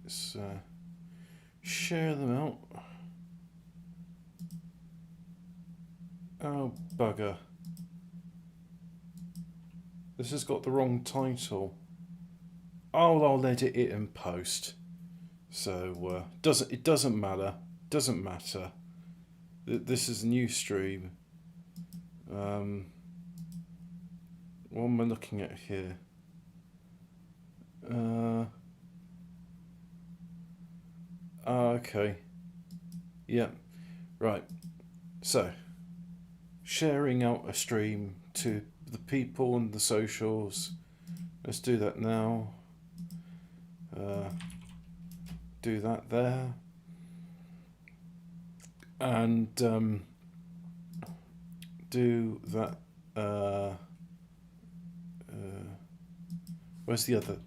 let's share them out. Oh, bugger. This has got the wrong title. Oh, I'll edit it in post. So, it doesn't matter. Doesn't matter. This is a new stream. What am I looking at here? Okay. Yeah. Right. So, sharing out a stream to the people and the socials. Let's do that now. Do that there. And do that. Where's the other?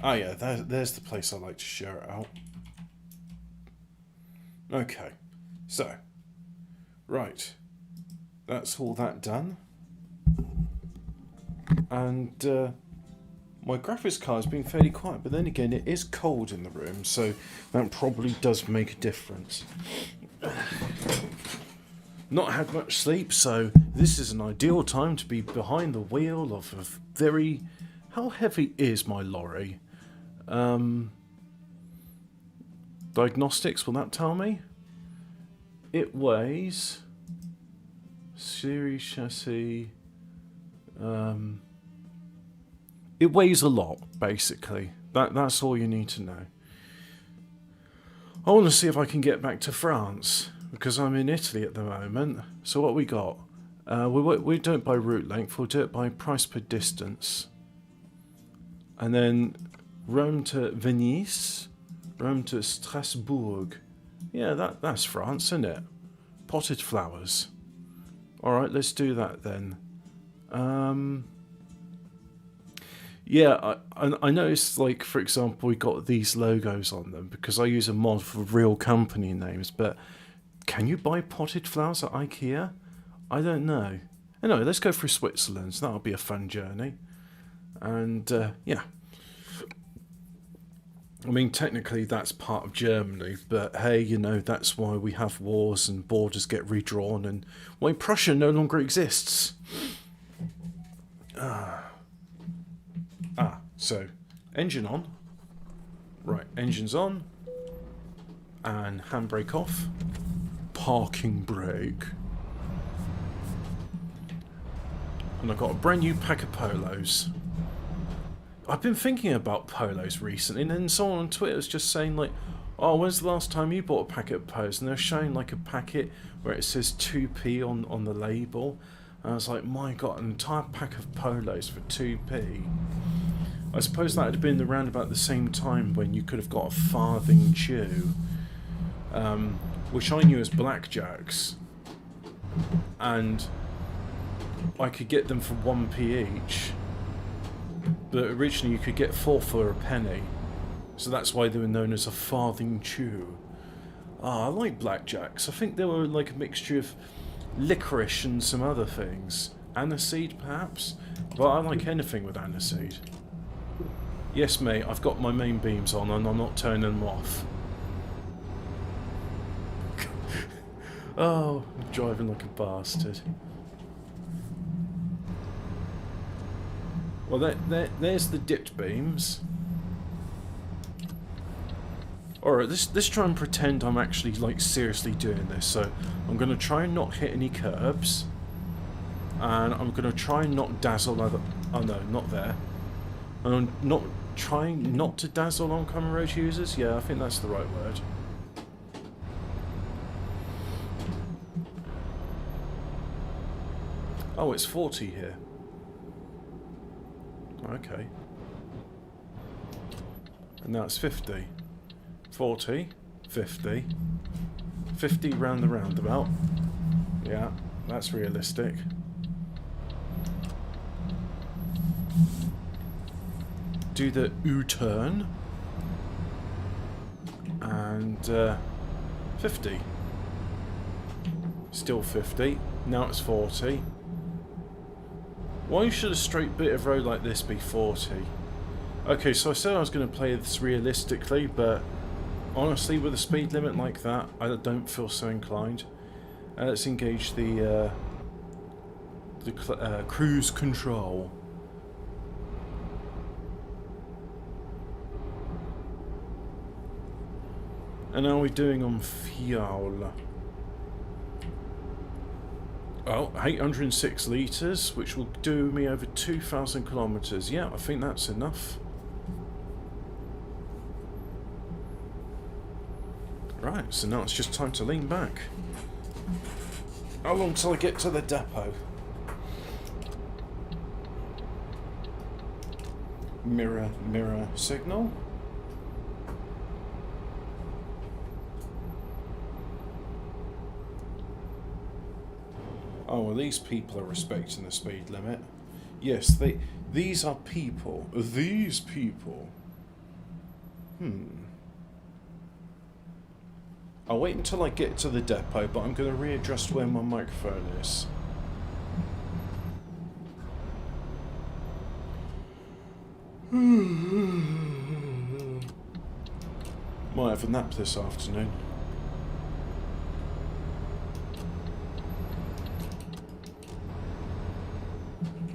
Ah, yeah, there's the place I like to share it out. Okay, so, right, that's all that done. And my graphics card's been fairly quiet, but then again, it is cold in the room, so that probably does make a difference. Not had much sleep, so this is an ideal time to be behind the wheel of a very... How heavy is my lorry? Diagnostics, will that tell me? It weighs... Series chassis... it weighs a lot, basically. That's all you need to know. I want to see if I can get back to France, because I'm in Italy at the moment. So what we got? We don't by route length, we'll do it by price per distance. And then Rome to Venice, Rome to Strasbourg. Yeah, that's France, isn't it? Potted flowers. Alright, let's do that then. Yeah, I noticed, like, for example, we got these logos on them because I use a mod for real company names, but can you buy potted flowers at IKEA? I don't know. Anyway, let's go through Switzerland. So that'll be a fun journey. And, yeah. I mean, technically that's part of Germany, but hey, you know, that's why we have wars and borders get redrawn and why Prussia no longer exists. So, engine on. Right, engine's on. And handbrake off. Parking brake. And I've got a brand new pack of polos. I've been thinking about polos recently, and then someone on Twitter was just saying, like, oh, when's the last time you bought a packet of polos? And they're showing, like, a packet where it says 2p on the label. And I was like, my god, an entire pack of polos for 2p. I suppose that would have been around about the same time when you could have got a farthing chew, which I knew as blackjacks, and I could get them for 1p each, but originally you could get 4 for a penny, so that's why they were known as a farthing chew. I like blackjacks. I think they were like a mixture of licorice and some other things. Aniseed, perhaps? But I like anything with aniseed. Yes, mate, I've got my main beams on and I'm not turning them off. Oh, I'm driving like a bastard. Well, there's the dipped beams. Alright, let's try and pretend I'm actually, like, seriously doing this. So, I'm going to try and not hit any curbs. And I'm going to try and not dazzle other... Oh, no, not there. And I'm not trying not to dazzle oncoming road users. Yeah, I think that's the right word. Oh, it's 40 here. Okay. And now it's 50. 40, 50, 50 round the roundabout. Yeah, that's realistic. Do the U-turn. And 50. Still 50. Now it's 40. Why should a straight bit of road like this be 40? Okay, so I said I was going to play this realistically, but honestly, with a speed limit like that, I don't feel so inclined. Let's engage the cruise control. And how are we doing on fuel? Oh, 806 litres, which will do me over 2,000 kilometres. Yeah, I think that's enough. Right, so now it's just time to lean back. How long till I get to the depot? Mirror, mirror, signal. Oh, well, these people are respecting the speed limit. Yes, these are people. These people. I'll wait until I get to the depot, but I'm going to readjust where my microphone is. Might have a nap this afternoon.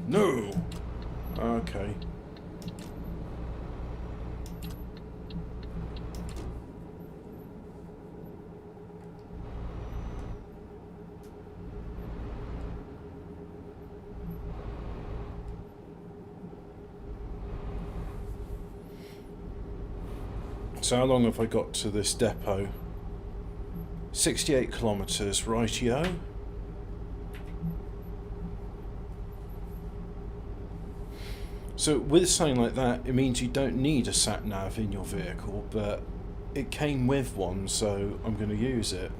No! Okay. So how long have I got to this depot? 68 kilometres, rightio. So with something like that, it means you don't need a sat-nav in your vehicle, but it came with one, so I'm going to use it.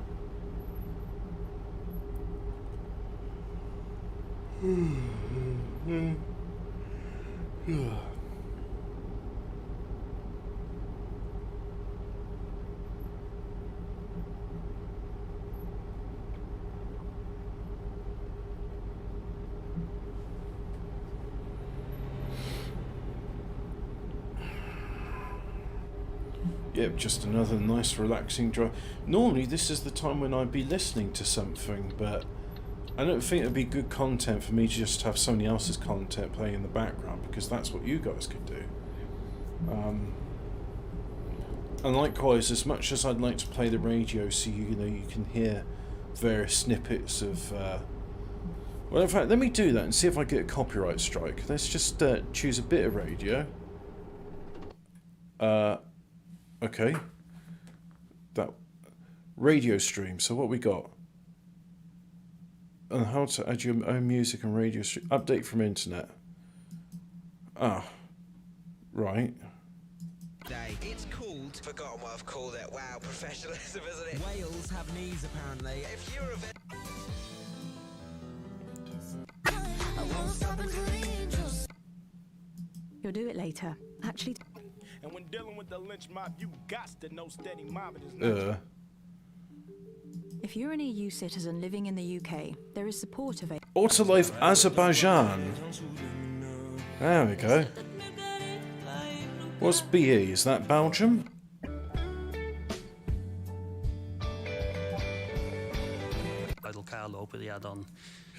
Yep, just another nice relaxing drive. Normally this is the time when I'd be listening to something, but I don't think it'd be good content for me to just have somebody else's content playing in the background, because that's what you guys could do. And likewise, as much as I'd like to play the radio so you know you can hear various snippets of well, in fact, let me do that and see if I get a copyright strike. Let's just choose a bit of radio. Okay. That radio stream. So what we got? And how to add your own music and radio stream. Update from internet. Ah. Right. It's called. Forgotten what I've called it. Wow, professionalism, isn't it? Whales have knees, apparently. If you're a You'll do it later. Actually. And when dealing with the lynch mob, you got to know steady mobbing is not. If you're an EU citizen living in the UK, there is support available. Autolife Azerbaijan. There we go. What's BE? Is that Belgium? Uit elkaar lopen, ja dan.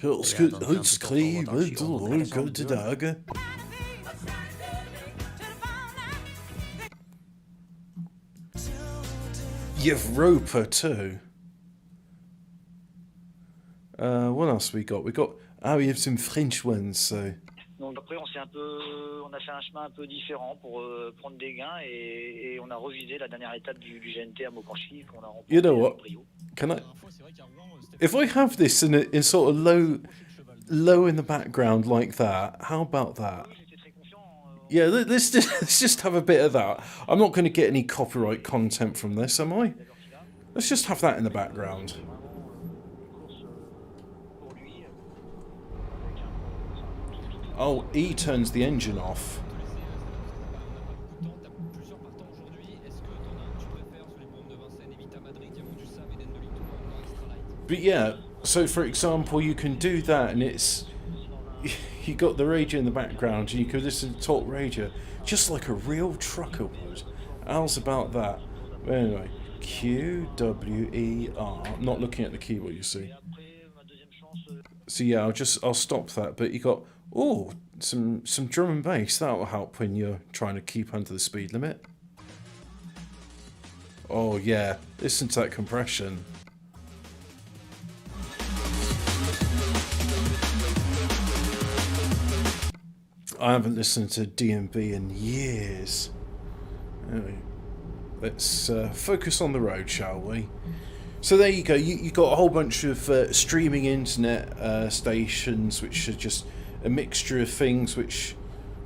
Heel goed uitschrijven, de dagen. Europa too. What else we got? We got. Ah, we have some French ones. So. Donc après on a fait un chemin un peu différent pour prendre des gains et on a revisé la dernière étape du GNT à Mokanchi qu'on a remporté. You know what? Can I? If I have this in sort of low in the background like that, how about that? Yeah, let's just have a bit of that. I'm not going to get any copyright content from this, am I? Let's just have that in the background. Oh, E turns the engine off. But yeah, so for example, you can do that and it's... you got the radio in the background and you could listen to talk radio just like a real trucker would. How's about that? But anyway, QWER. I'm not looking at the keyboard, you see. So yeah, I'll stop that. But you got some drum and bass. That'll help when you're trying to keep under the speed limit. Oh yeah, listen to that compression. I haven't listened to D&B in years. Anyway, let's focus on the road, shall we? So there you go. You got a whole bunch of streaming internet stations, which are just a mixture of things. Which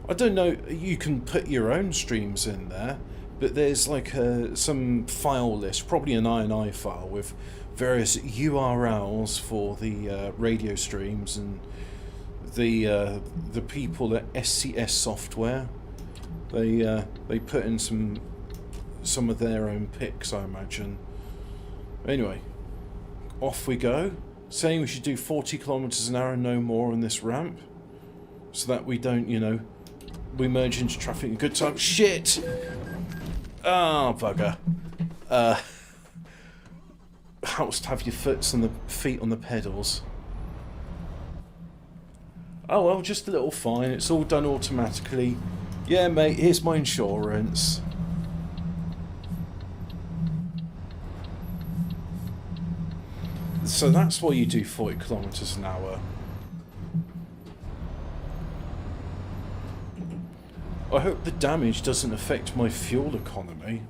I don't know. You can put your own streams in there, but there's like some file list, probably an INI file with various URLs for the radio streams and the people at SCS Software. They put in some of their own picks, I imagine. Anyway, off we go. Saying we should do 40 kilometers an hour and no more on this ramp, so that we don't, we merge into traffic in good time. Shit! Ah, bugger. Helps to have your feet on the pedals. Oh well, just a little fine. It's all done automatically. Yeah, mate, here's my insurance. So that's why you do 40 kilometers an hour. I hope the damage doesn't affect my fuel economy.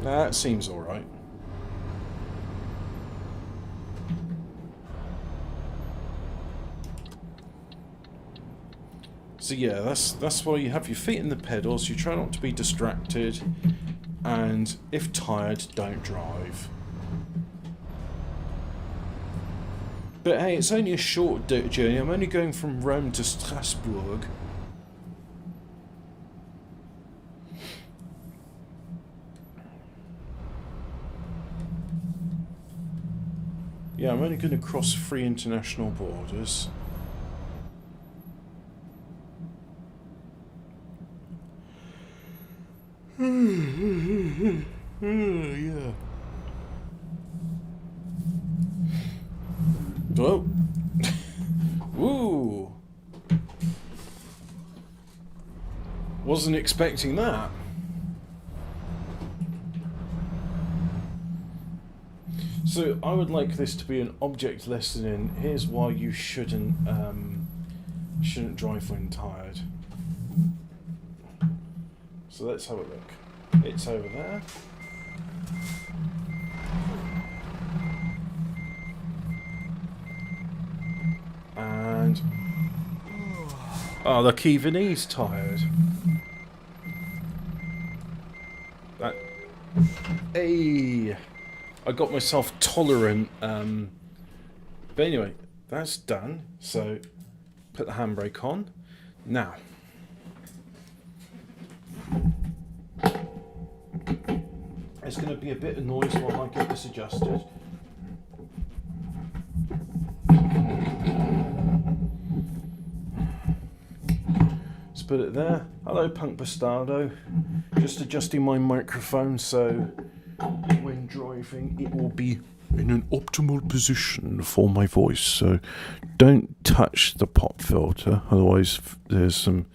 Nah, that seems alright. So yeah, that's why you have your feet in the pedals, you try not to be distracted, and if tired, don't drive. But hey, it's only a short journey. I'm only going from Rome to Strasbourg. Yeah, I'm only going to cross 3 international borders. Yeah. Whoa. Ooh. Wasn't expecting that. So I would like this to be an object lesson in here's why you shouldn't drive when tired. So let's have a look. It's over there. And oh, look, even he's tired. That. Hey, I got myself tolerant. But anyway, that's done. So put the handbrake on. Now. There's going to be a bit of noise while I get this adjusted. Let's put it there. Hello, Punk Bastardo. Just adjusting my microphone so when driving it will be in an optimal position for my voice. So don't touch the pop filter, otherwise there's some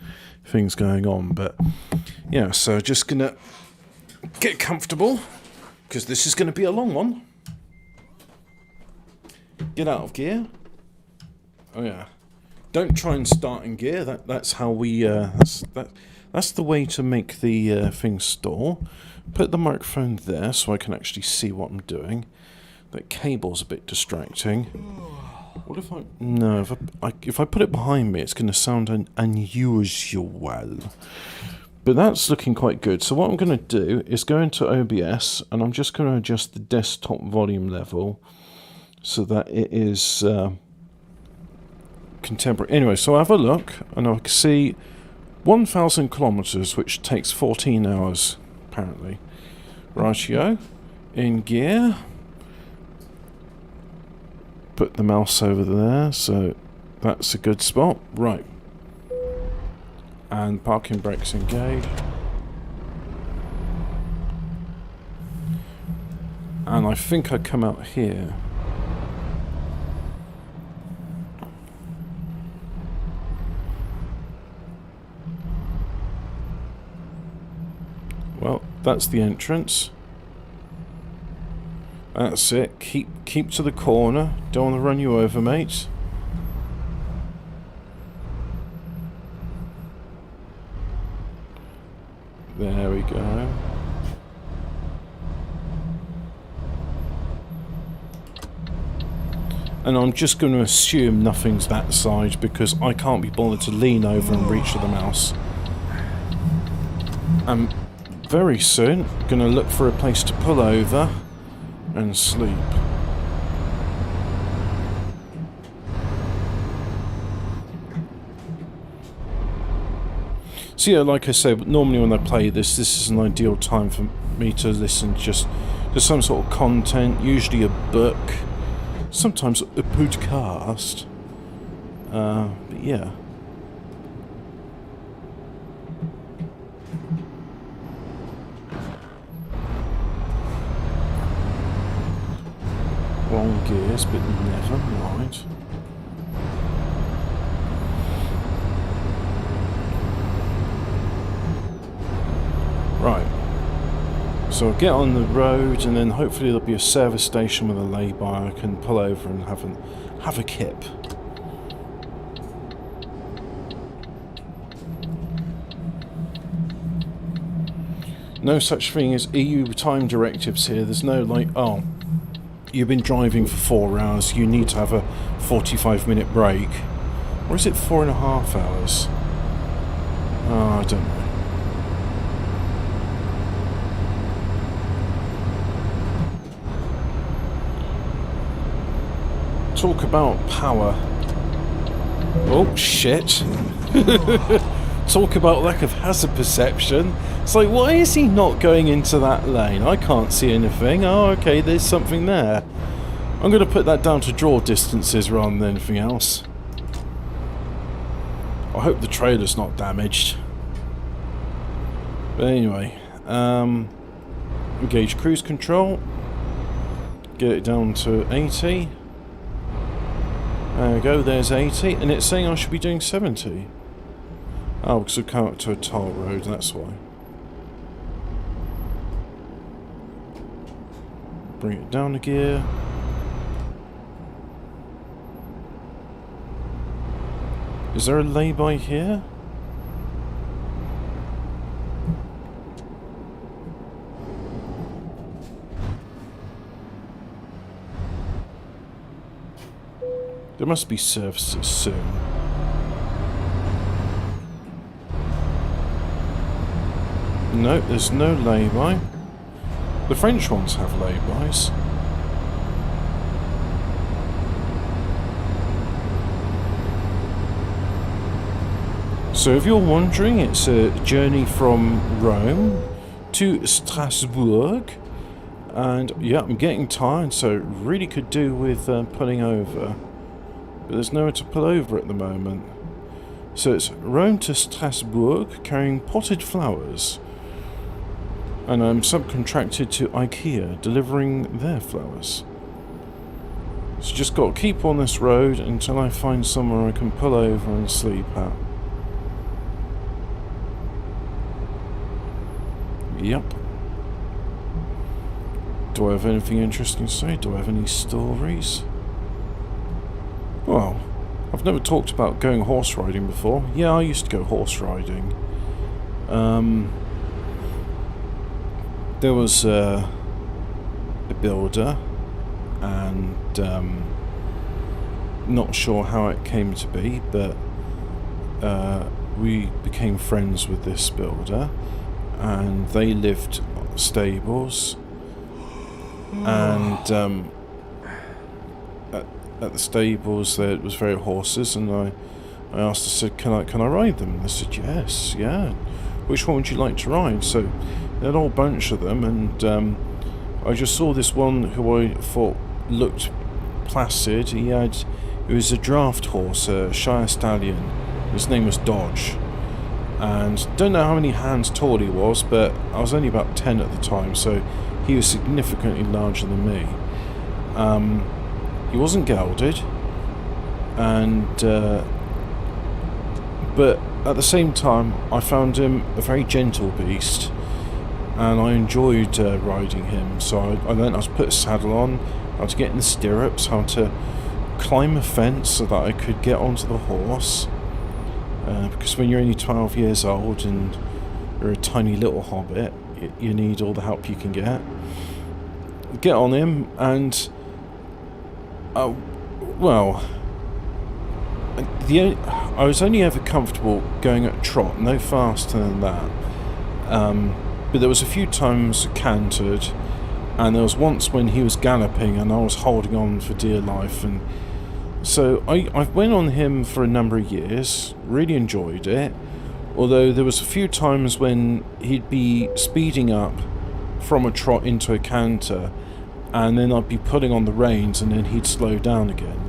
things going on. But yeah, so just going to get comfortable, because this is going to be a long one. Get out of gear. Oh yeah. Don't try and start in gear. That's how we. That's the way to make the thing stall. Put the microphone there so I can actually see what I'm doing. That cable's a bit distracting. What if if I put it behind me, it's going to sound unusual. But that's looking quite good. So what I'm going to do is go into OBS and I'm just going to adjust the desktop volume level so that it is contemporary. Anyway, so I have a look and I can see 1,000 kilometers, which takes 14 hours apparently. Ratio in gear. Put the mouse over there, so that's a good spot. Right. And parking brakes engaged. And I think I come out here. Well, that's the entrance. That's it. Keep to the corner. Don't want to run you over, mate. There we go. And I'm just going to assume nothing's that side because I can't be bothered to lean over and reach for the mouse. I'm very soon going to look for a place to pull over and sleep. So yeah, like I said, normally when I play this is an ideal time for me to listen just to some sort of content, usually a book, sometimes a podcast. But yeah. Wrong gears, but never mind. Right. So I'll get on the road, and then hopefully there'll be a service station with a lay-by I can pull over and have a kip. No such thing as EU time directives here. There's no like, oh, you've been driving for 4 hours, you need to have a 45-minute break. Or is it 4.5 hours? Oh, I don't know. Talk about power. Oh, shit. Talk about lack of hazard perception. It's like, why is he not going into that lane? I can't see anything. Oh, okay, there's something there. I'm going to put that down to draw distances rather than anything else. I hope the trailer's not damaged. But anyway, engage cruise control. Get it down to 80. There we go, there's 80, and it's saying I should be doing 70. Oh, because I've come up to a toll road, that's why. Bring it down a gear. Is there a lay-by here? There must be services soon. No, there's no lay-by. The French ones have lay-bys. So if you're wondering, it's a journey from Rome to Strasbourg. And yeah, I'm getting tired, so really could do with pulling over. But there's nowhere to pull over at the moment. So it's Rome to Strasbourg, carrying potted flowers. And I'm subcontracted to IKEA, delivering their flowers. So just got to keep on this road until I find somewhere I can pull over and sleep at. Yep. Do I have anything interesting to say? Do I have any stories? Well, I've never talked about going horse riding before. Yeah, I used to go horse riding. There was a builder, and not sure how it came to be, but we became friends with this builder, and they lived stables, and at the stables there was very horses, and I asked, I said, can I ride them? And they said, yes, yeah. Which one would you like to ride? So they had a whole bunch of them, and I just saw this one who I thought looked placid. It was a draft horse, a Shire Stallion. His name was Dodge. And don't know how many hands tall he was, but I was only about 10 at the time, so he was significantly larger than me. He wasn't gelded, and but at the same time I found him a very gentle beast, and I enjoyed riding him. So I learned how to put a saddle on, how to get in the stirrups, how to climb a fence so that I could get onto the horse. Because when you're only 12 years old and you're a tiny little hobbit, you need all the help you can get. Get on him, and well, I was only ever comfortable going at trot, no faster than that. But there was a few times cantered, and there was once when he was galloping and I was holding on for dear life, and so I went on him for a number of years, really enjoyed it, although there was a few times when he'd be speeding up from a trot into a canter, and then I'd be pulling on the reins and then he'd slow down again.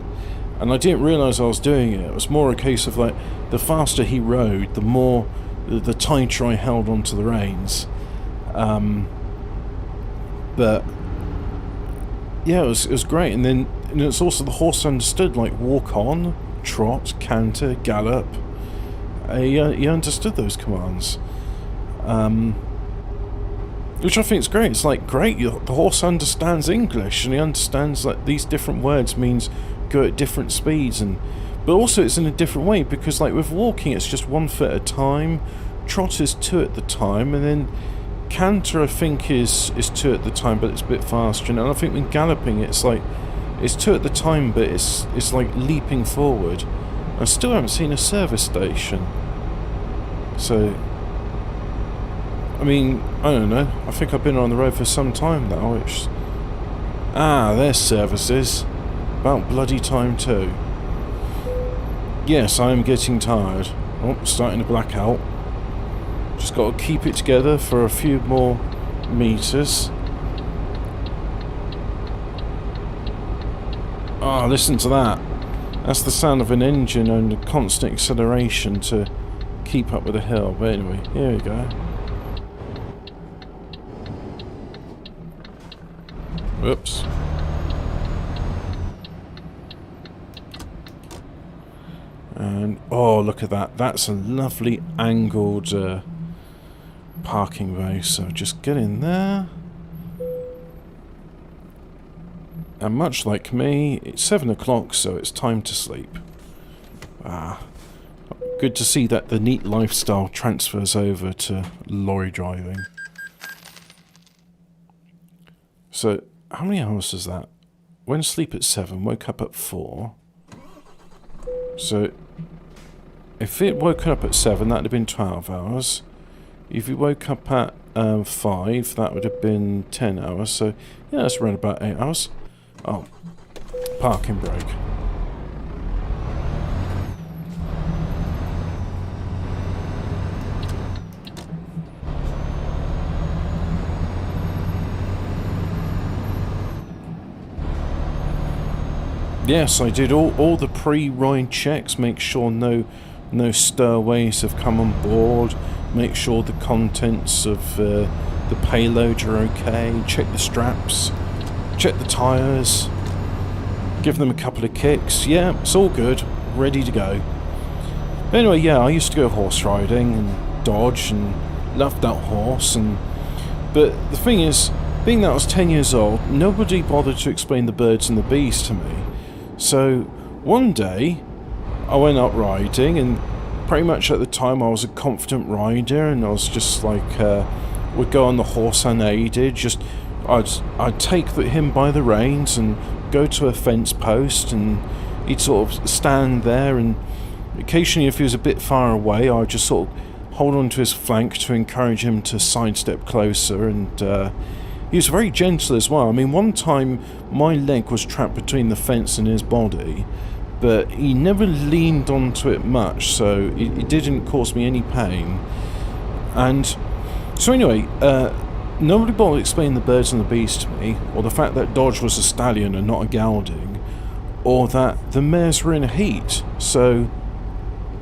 And I didn't realise I was doing it. It was more a case of like, the faster he rode, the more, the tighter I held onto the reins. But yeah, it was great. And then it's also the horse understood, like walk on, trot, canter, gallop. He understood those commands. Which I think is great. It's like, great, the horse understands English, and he understands like these different words means go at different speeds, but also it's in a different way, because like with walking it's just 1 foot at a time, trot is 2 at the time, and then canter I think is 2 at the time, but it's a bit faster. And I think when galloping it's like it's 2 at the time, but it's like leaping forward. I still haven't seen a service station, so I mean, I don't know. I think I've been on the road for some time now. There's services. About bloody time too. Yes, I am getting tired. Oh, starting to black out. Just got to keep it together for a few more meters. Listen to that. That's the sound of an engine and a constant acceleration to keep up with the hill. But anyway, here we go. Whoops. And oh, look at that. That's a lovely angled parking bay. So just get in there. And much like me, it's 7 o'clock, so it's time to sleep. Good to see that the neat lifestyle transfers over to lorry driving. So, how many hours is that? Went to sleep at 7, woke up at 4. So, if it woke up at 7, that would have been 12 hours. If you woke up at 5, that would have been 10 hours. So, yeah, that's around about 8 hours. Oh, parking brake. Yes, I did all the pre-ride checks, make sure no stowaways have come on board, make sure the contents of the payload are okay, check the straps, check the tyres, give them a couple of kicks. Yeah, it's all good, ready to go. But anyway, yeah, I used to go horse riding and dodge and loved that horse, but the thing is, being that I was 10 years old, nobody bothered to explain the birds and the bees to me. So one day I went up riding, and pretty much at the time I was a confident rider, and I was just like would go on the horse unaided. Just I'd take him by the reins and go to a fence post, and he'd sort of stand there, and occasionally if he was a bit far away I'd just sort of hold on to his flank to encourage him to sidestep closer. And he was very gentle as well. I mean, one time my leg was trapped between the fence and his body, but he never leaned onto it much, so it didn't cause me any pain. And so anyway, nobody bothered explaining the birds and the bees to me, or the fact that Dodge was a stallion and not a gelding. or that the mares were in a heat. So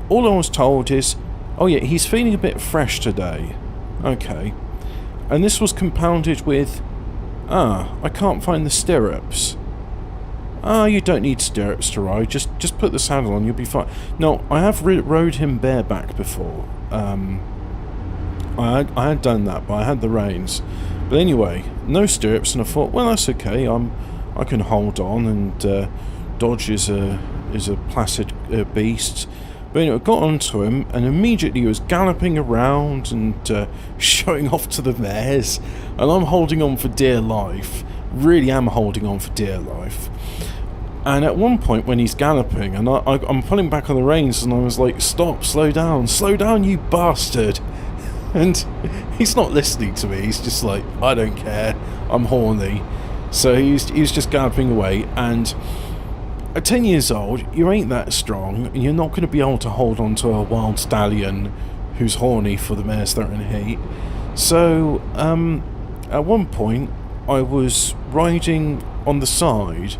all I was told is, oh yeah, he's feeling a bit fresh today. Okay. And this was compounded with, I can't find the stirrups. You don't need stirrups to ride, just put the saddle on, you'll be fine. No, I have rode him bareback before. I had done that, but I had the reins. But anyway, no stirrups, and I thought, well, that's okay, I can hold on, and Dodge is a placid beast. But anyway, I got onto him, and immediately he was galloping around and showing off to the mares, and I'm holding on for dear life. Really am holding on for dear life. And at one point when he's galloping, and I'm pulling back on the reins, and I was like, stop, slow down, you bastard. And he's not listening to me, he's just like, I don't care, I'm horny. So he's just galloping away, and at 10 years old, you ain't that strong, and you're not going to be able to hold on to a wild stallion who's horny for the mares that are in heat. So at one point, I was riding on the side.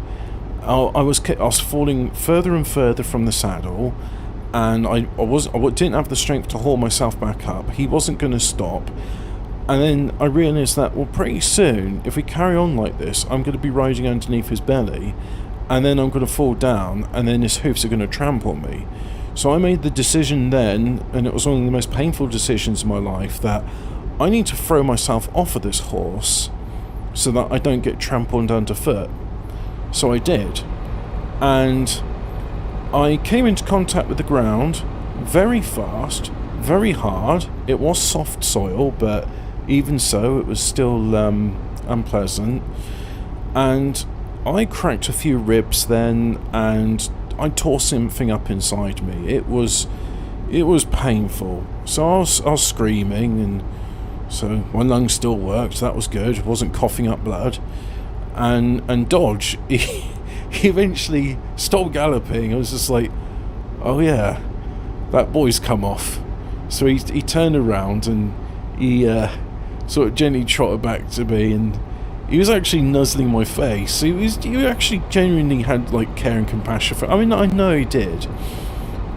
I was falling further and further from the saddle, and I didn't have the strength to haul myself back up. He wasn't going to stop, and then I realised that, well, pretty soon, if we carry on like this, I'm going to be riding underneath his belly, and then I'm going to fall down, and then his hoofs are going to trample me. So I made the decision then, and it was one of the most painful decisions in my life, that I need to throw myself off of this horse so that I don't get trampled underfoot. So I did, and I came into contact with the ground very fast, very hard. It was soft soil, but even so, it was still unpleasant. And I cracked a few ribs then, and I tore something up inside me. It was painful. So I was screaming, and so my lungs still worked. That was good. Wasn't coughing up blood. And Dodge, he eventually stopped galloping. I was just like, oh yeah, that boy's come off. So he turned around, and he sort of gently trotted back to me, and he was actually nuzzling my face. He actually genuinely had like care and compassion for. I mean, I know he did,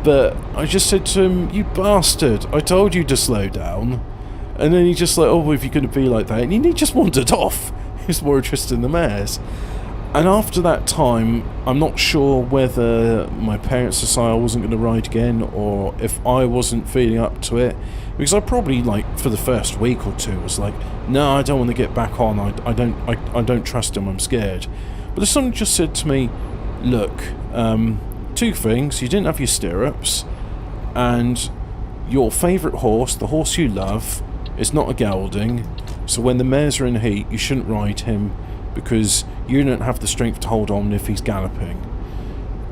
but I just said to him, "You bastard! I told you to slow down." And then he just like, "Oh, if you're going to be like that," and he just wandered off. He was more interested in the mares. And after that time, I'm not sure whether my parents decided I wasn't going to ride again, or if I wasn't feeling up to it, because I probably, like, for the first week or two was like, no, I don't want to get back on. I don't trust him. I'm scared. But if someone just said to me, look, two things: you didn't have your stirrups, and your favourite horse, the horse you love, is not a gelding. So when the mares are in heat, you shouldn't ride him, because you don't have the strength to hold on if he's galloping.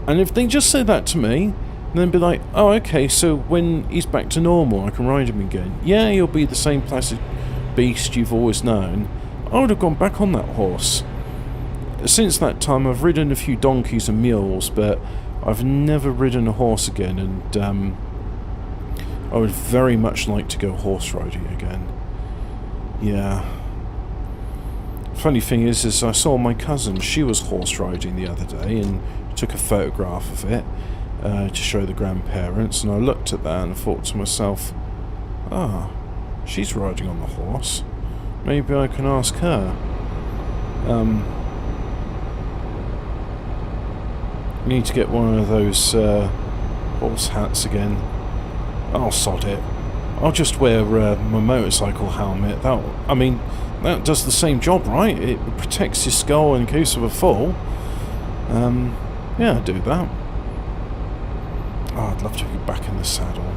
And if they just said that to me, then be like, oh, okay, so when he's back to normal, I can ride him again. Yeah, he'll be the same placid beast you've always known. I would have gone back on that horse. Since that time, I've ridden a few donkeys and mules, but I've never ridden a horse again, and I would very much like to go horse riding again. Yeah. Funny thing is I saw my cousin. She was horse riding the other day, and took a photograph of it to show the grandparents. And I looked at that and thought to myself, she's riding on the horse. Maybe I can ask her. I need to get one of those horse hats again. I'll sod it. I'll just wear my motorcycle helmet. That does the same job, right? It protects your skull in case of a fall. Yeah, I'll do that. Oh, I'd love to be back in the saddle.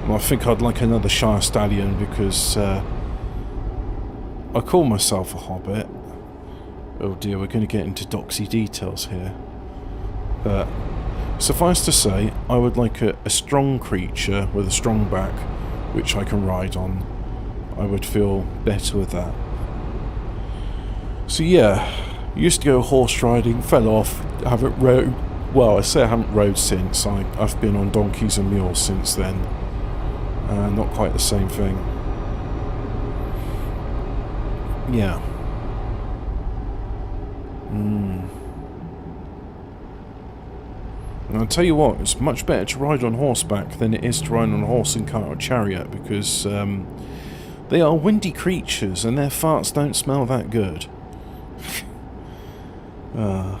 Well, I think I'd like another Shire Stallion, because I call myself a hobbit. Oh dear, we're going to get into doxy details here. But suffice to say, I would like a strong creature with a strong back, which I can ride on. I would feel better with that. So yeah, used to go horse riding, fell off, haven't rode. Well, I say I haven't rode since. I've been on donkeys and mules since then. Not quite the same thing. Yeah. And I'll tell you what, it's much better to ride on horseback than it is to ride on a horse and cart or chariot, because they are windy creatures and their farts don't smell that good. I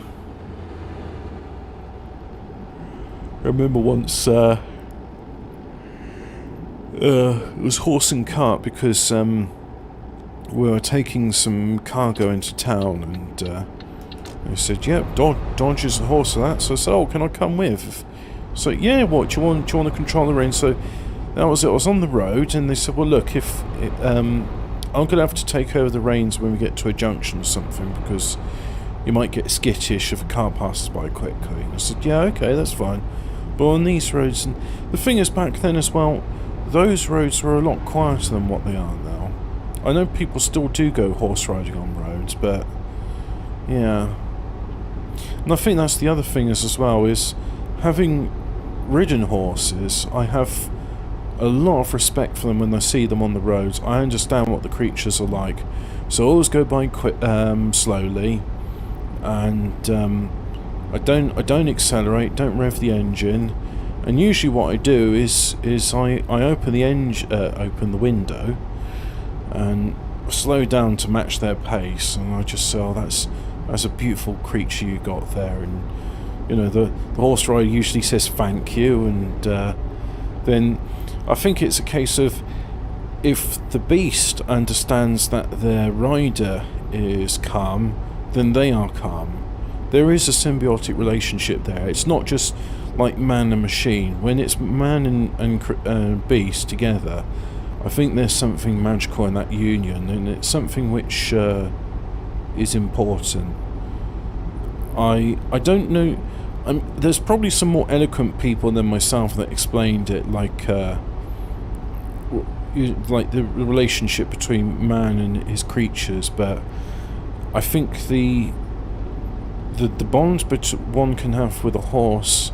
remember once it was horse and cart because we were taking some cargo into town, and they said, "Yep, Dodge is the horse of that." So I said, "Oh, can I come with?" So yeah, what do you want? Do you want to control the reins? So that was it. I was on the road, and they said, "Well, look, if I'm going to have to take over the reins when we get to a junction or something, because you might get skittish if a car passes by quickly." And I said, "Yeah, okay, that's fine." But on these roads, and the thing is, back then as well, those roads were a lot quieter than what they are now. I know people still do go horse riding on roads, but yeah. And I think that's the other thing as well, is having ridden horses, I have a lot of respect for them when I see them on the roads. I understand what the creatures are like, so I always go by slowly, and I don't accelerate, don't rev the engine, and usually what I do is I open the window and slow down to match their pace, and I just say, "Oh, that's a beautiful creature you got there," and you know, the horse rider usually says thank you, and then I think it's a case of, if the beast understands that their rider is calm, then they are calm. There is a symbiotic relationship there. It's not just like man and machine. When it's man and beast together, I think there's something magical in that union, and it's something which is important. I don't know. There's probably some more eloquent people than myself that explained it, like the relationship between man and his creatures, but I think the bonds one can have with a horse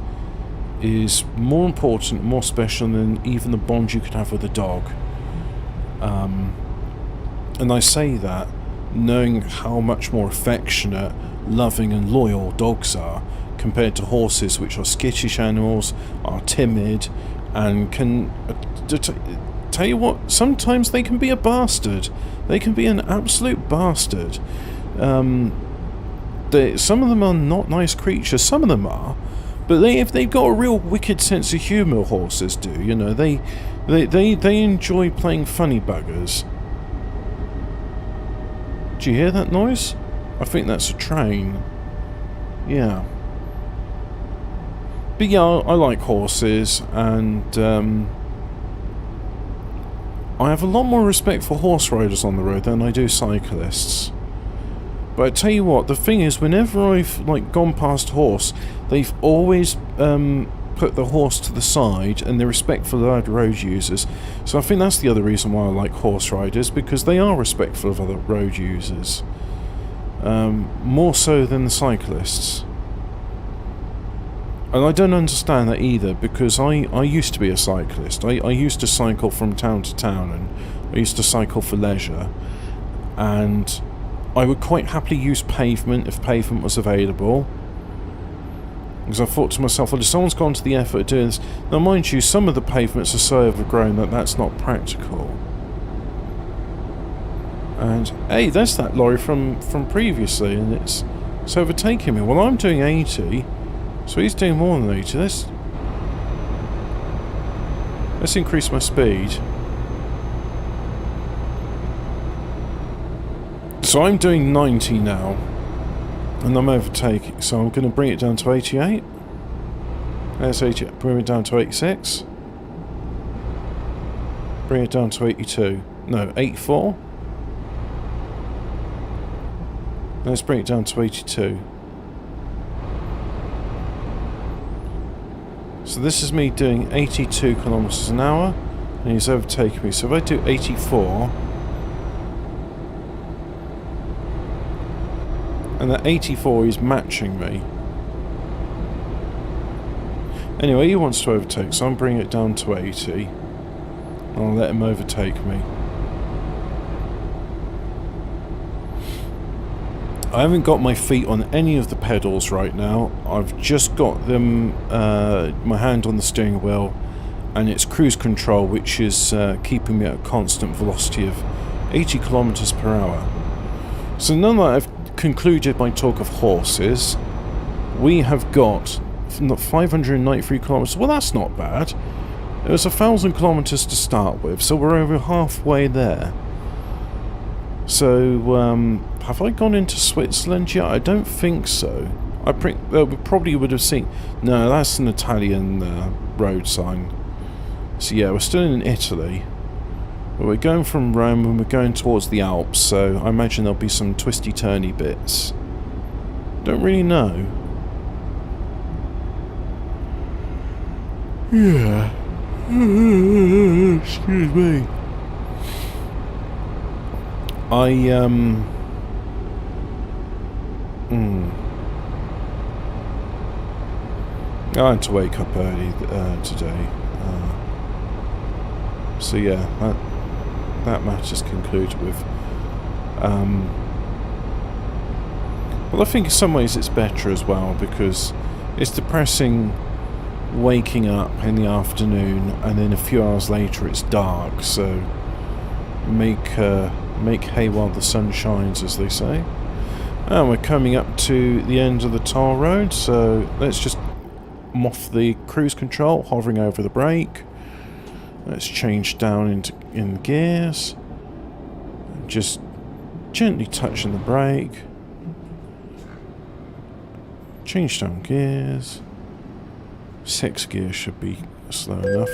is more important, more special than even the bond you could have with a dog. And I say that knowing how much more affectionate, loving and loyal dogs are compared to horses, which are skittish animals, are timid, and can tell you what, sometimes they can be a bastard. They can be an absolute bastard. Some of them are not nice creatures, some of them are, but they've got a real wicked sense of humour, horses do, you know, they enjoy playing funny buggers. Do you hear that noise? I think that's a train. Yeah. But yeah, I like horses, and I have a lot more respect for horse riders on the road than I do cyclists. But I tell you what, the thing is, whenever I've gone past a horse, they've always put the horse to the side, and they're respectful of other road users. So I think that's the other reason why I like horse riders, because they are respectful of other road users. More so than the cyclists. And I don't understand that either, because I used to be a cyclist. I used to cycle from town to town, and I used to cycle for leisure. And I would quite happily use pavement if pavement was available. Because I thought to myself, well, if someone's gone to the effort of doing this... Now, mind you, some of the pavements are so overgrown that that's not practical. And, hey, there's that lorry from previously, and it's overtaking me. Well, I'm doing 80, so he's doing more than 80. Let's increase my speed. So I'm doing 90 now, and I'm overtaking, so I'm going to bring it down to 88. There's 88, bring it down to 86. Bring it down to 82. No, 84. Let's bring it down to 82. So this is me doing 82 kilometers an hour, and he's overtaking me. So if I do 84... and that 84 is matching me. Anyway, he wants to overtake, so I'm bringing it down to 80. I'll let him overtake me. I haven't got my feet on any of the pedals right now. I've just got them, my hand on the steering wheel, and it's cruise control, which is keeping me at a constant velocity of 80 kilometers per hour. So now that I've concluded my talk of horses, we have got 593 kilometers. Well, that's not bad. It was 1,000 kilometers to start with, so we're over halfway there. So, have I gone into Switzerland yet? I don't think so. We probably would have seen... No, that's an Italian road sign. So yeah, we're still in Italy. But we're going from Rome and we're going towards the Alps, so I imagine there'll be some twisty-turny bits. Don't really know. Yeah. Excuse me. I had to wake up early today. So yeah, that matter's concluded with. Well, I think in some ways it's better as well, because it's depressing waking up in the afternoon and then a few hours later it's dark, so make hay while the sun shines, as they say. And we're coming up to the end of the tar road, so let's just off the cruise control, hovering over the brake. Let's change down in gears. Just gently touching the brake. Change down gears. 6 gears should be slow enough.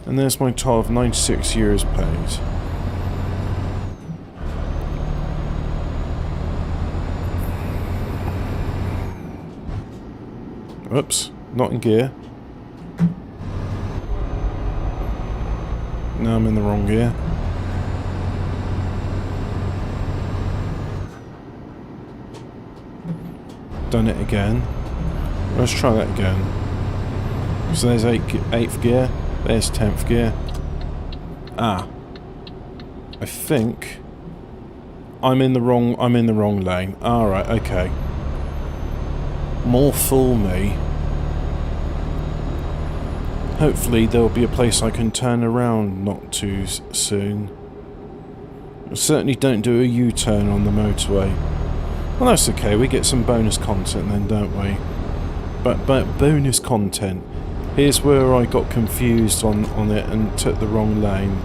And there's my toll of 96 euros paid. Oops, not in gear. Now I'm in the wrong gear. Done it again. Let's try that again. So there's 8th gear, there's 10th gear. I think I'm in the wrong lane. Alright, okay. More fool me. Hopefully there'll be a place I can turn around not too soon. Certainly don't do a U-turn on the motorway. Well, that's okay, we get some bonus content then, don't we? But bonus content. Here's where I got confused on it and took the wrong lane.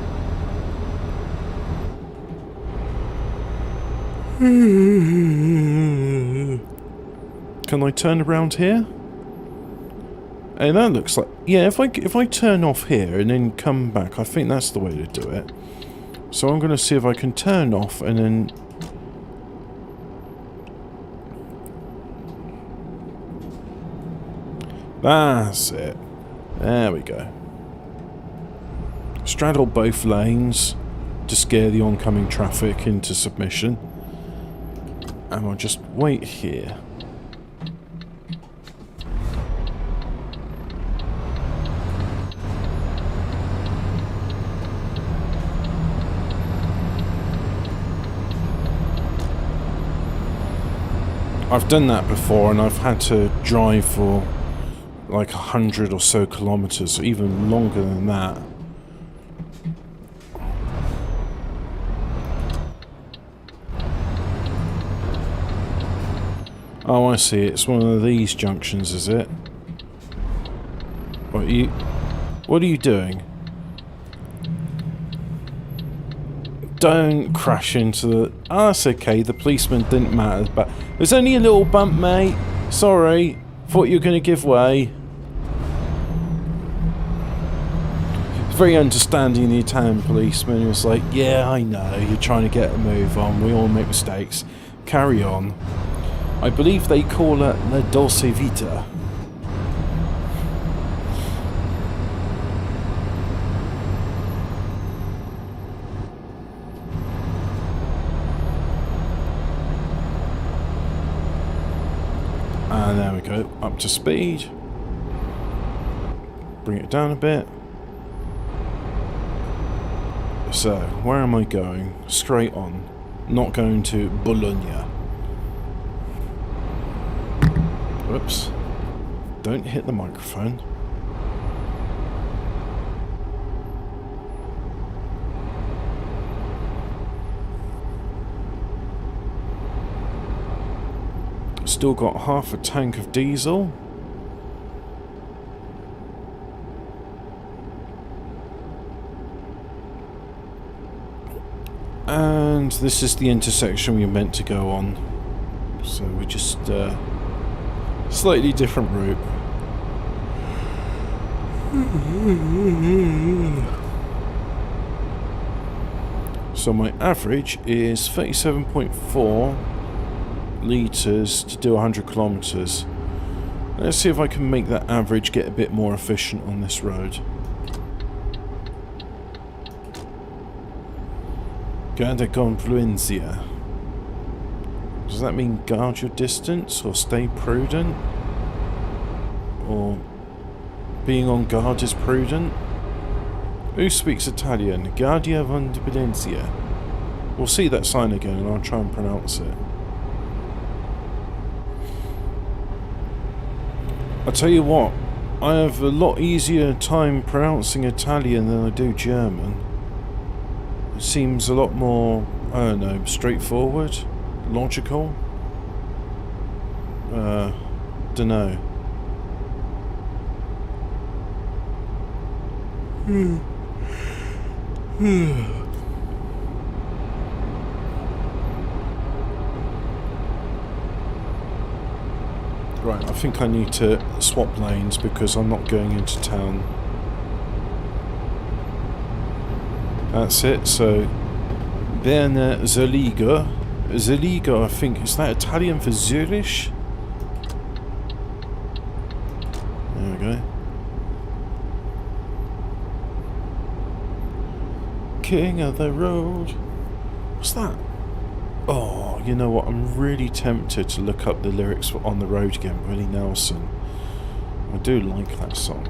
Can I turn around here? And that looks like... Yeah, if I turn off here and then come back, I think that's the way to do it. So I'm going to see if I can turn off and then... That's it. There we go. Straddle both lanes to scare the oncoming traffic into submission. And I'll just wait here. I've done that before and I've had to drive for like 100 or so kilometers, even longer than that. Oh, I see. It's one of these junctions, is it? What are you doing? Don't crash into the... Oh, that's okay. The policeman didn't matter. But there's only a little bump, mate. Sorry. Thought you were going to give way. Very understanding, the Italian policeman. He was like, yeah, I know. You're trying to get a move on. We all make mistakes. Carry on. I believe they call it La Dolce Vita. And there we go, up to speed. Bring it down a bit. So, where am I going? Straight on. Not going to Bologna. Whoops. Don't hit the microphone. Still got half a tank of diesel. And this is the intersection we meant to go on. So we just slightly different route. So my average is 37.4 litres to do 100 kilometres. Let's see if I can make that average get a bit more efficient on this road. Guarda confluencia. Does that mean guard your distance or stay prudent? Or being on guard is prudent? Who speaks Italian? Guardia confluencia. We'll see that sign again and I'll try and pronounce it. I tell you what, I have a lot easier time pronouncing Italian than I do German. It seems a lot more, I don't know, straightforward, logical. Dunno. Right, I think I need to swap lanes because I'm not going into town. That's it, so Berne Zeliga. Zeliga, I think, is that Italian for Zurich? There we go. King of the road. What's that? Oh, you know what? I'm really tempted to look up the lyrics for On the Road Again, Willie Nelson. I do like that song.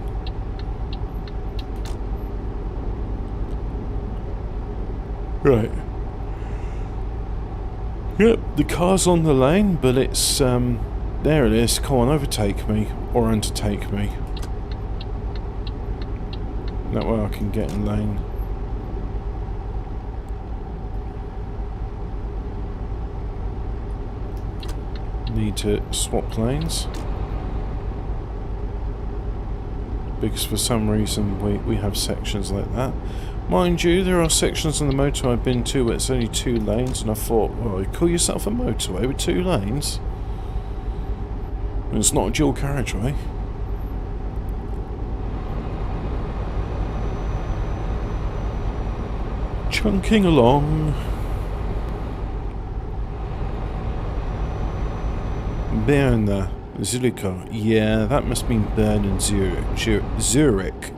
Right. Yep, the car's on the lane, but it's, there it is. Come on, overtake me, or undertake me. That way I can get in lane. Need to swap lanes. Because for some reason we have sections like that. Mind you, there are sections on the motorway I've been to where it's only 2 lanes, and I thought, well, you call yourself a motorway with 2 lanes? And it's not a dual carriageway. Chunking along. Berne, Zurich. Yeah, that must mean Bern and Zurich.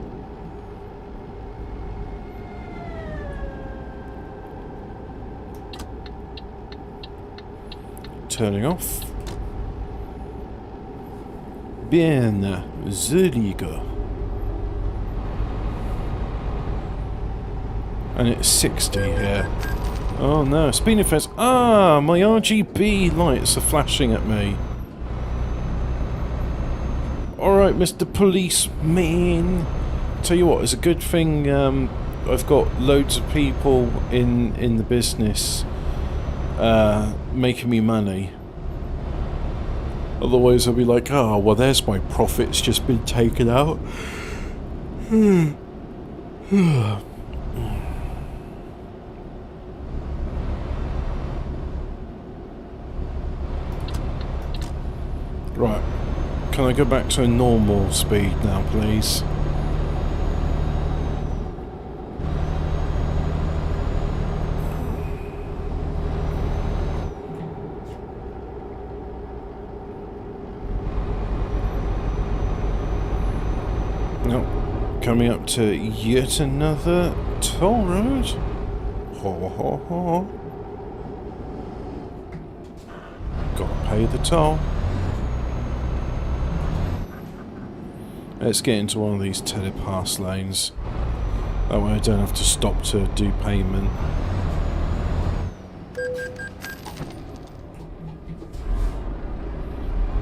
Turning off. Berne, Zurich. And it's 60 here. Oh no, speed offence. Ah, my RGB lights are flashing at me. Alright, Mr. Policeman. Tell you what, it's a good thing I've got loads of people in the business making me money. Otherwise I'll be like, oh, well there's my profits just been taken out. Right, can I go back to a normal speed now, please? Nope, coming up to yet another toll road. Ho ho ho. Gotta pay the toll. Let's get into one of these telepass lanes. That way I don't have to stop to do payment.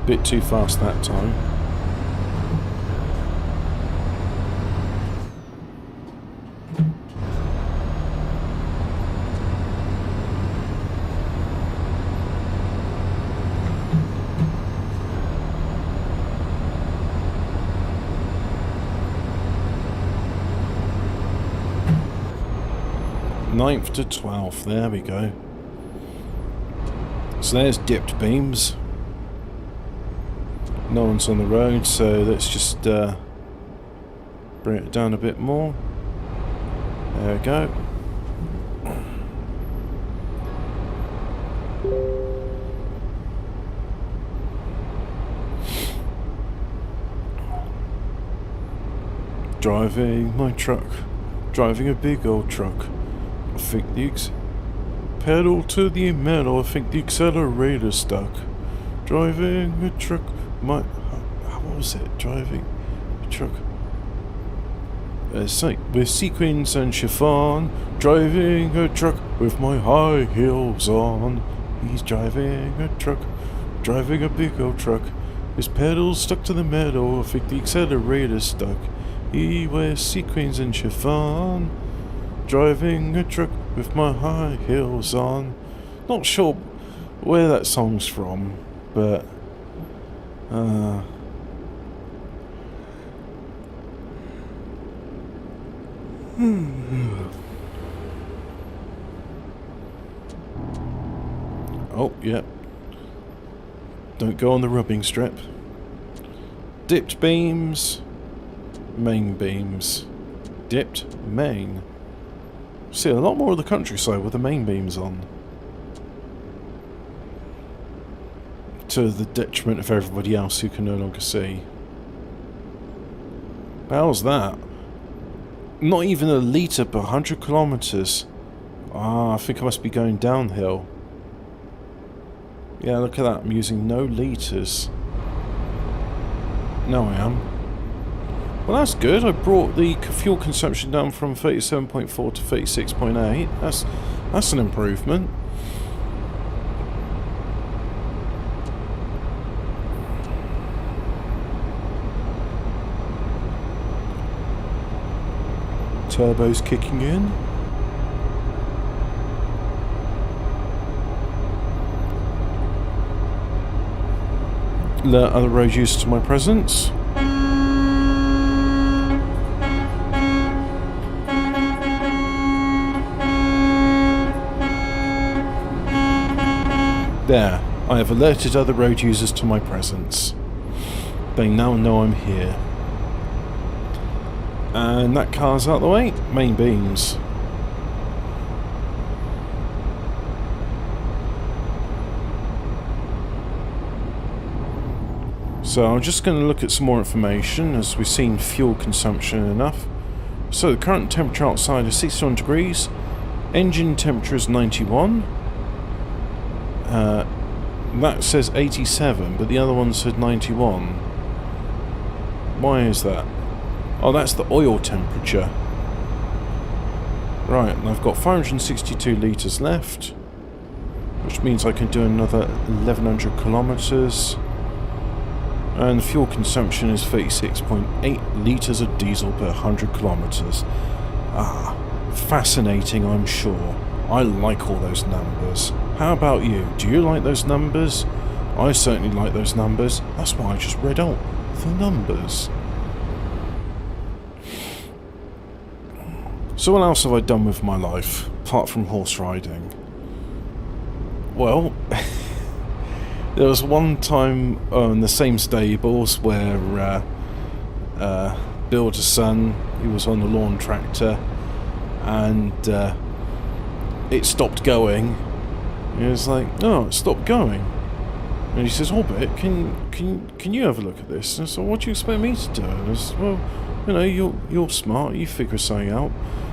Bit too fast that time. Ninth to 12th, there we go. So there's dipped beams. No one's on the road, so let's just bring it down a bit more. There we go. Driving my truck, driving a big old truck. I think the pedal to the metal, I think the accelerator's stuck. Driving a truck, what was it? Driving a truck. With sequins and chiffon, driving a truck with my high heels on. He's driving a truck, driving a big old truck. His pedals stuck to the metal, I think the accelerator's stuck. He wears sequins and chiffon, driving a truck with my high heels on. Not sure where that song's from, but oh, yeah. Don't go on the rubbing strip. Dipped beams, main beams. Dipped, main. See a lot more of the countryside with the main beams on. To the detriment of everybody else who can no longer see. How's that? Not even a litre per 100 kilometres. Ah, I think I must be going downhill. Yeah, look at that. I'm using no litres. No, I am. Well, that's good. I brought the fuel consumption down from 37.4 to 36.8. That's an improvement. Turbo's kicking in. Alert other road users to my presence. There, I have alerted other road users to my presence. They now know I'm here. And that car's out the way. Main beams. So I'm just going to look at some more information as we've seen fuel consumption enough. So the current temperature outside is 61 degrees. Engine temperature is 91. That says 87, but the other one said 91. Why is that? Oh, that's the oil temperature. Right, and I've got 562 litres left, which means I can do another 1100 kilometres. And the fuel consumption is 36.8 litres of diesel per 100 kilometres. Ah, fascinating, I'm sure. I like all those numbers. How about you? Do you like those numbers? I certainly like those numbers. That's why I just read out the numbers. So what else have I done with my life, apart from horse riding? Well, there was one time in the same stables where Builder's son, he was on the lawn tractor, and it stopped going. He was like, "Oh, it stopped going." And he says, "Orbit, can you have a look at this?" And I said, "What do you expect me to do?" And I said, "Well, you know, you're smart, you figure something out."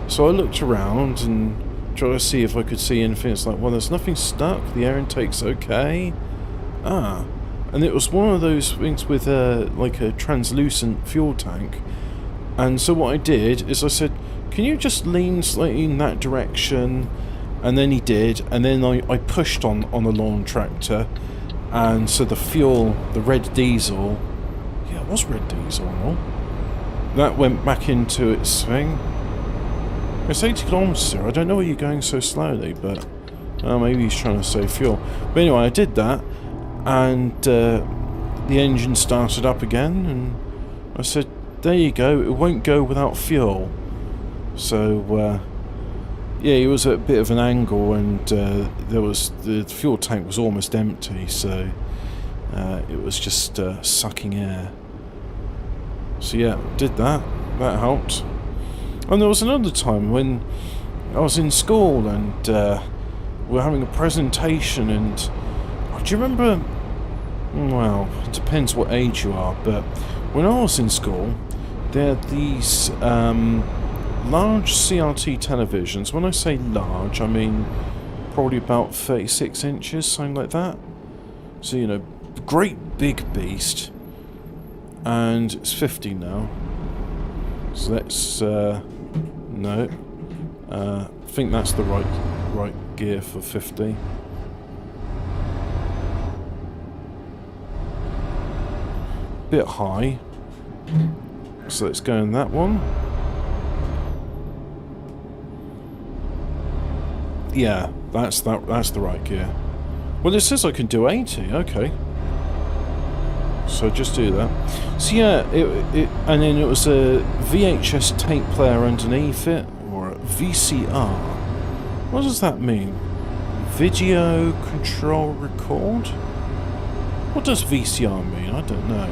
So I looked around and tried to see if I could see anything. It's like, well, there's nothing stuck, the air intake's okay. Ah, and it was one of those things with like a translucent fuel tank. And so what I did is I said, "Can you just lean slightly in that direction?" And then he did, and then I pushed on the lawn tractor, and so the fuel, the red diesel, yeah, it was red diesel and all, that went back into its thing. It's 80 kilometers here. I don't know why you're going so slowly, but maybe he's trying to save fuel. But anyway, I did that, and the engine started up again, and I said, there you go, it won't go without fuel. So yeah, it was at a bit of an angle, and the fuel tank was almost empty, so it was just sucking air. So yeah, did that. That helped. And there was another time when I was in school, and we were having a presentation, and do you remember? Well, it depends what age you are, but when I was in school, there are these large CRT televisions. When I say large, I mean probably about 36 inches, something like that. So, you know, great big beast. And it's 50 now. So let's no. I think that's the right gear for 50. Bit high. So let's go in that one. Yeah, that's the right gear. Well, it says I can do 80. Okay. So just do that. So yeah, and then it was a VHS tape player underneath it, or a VCR. What does that mean? Video control record? What does VCR mean? I don't know.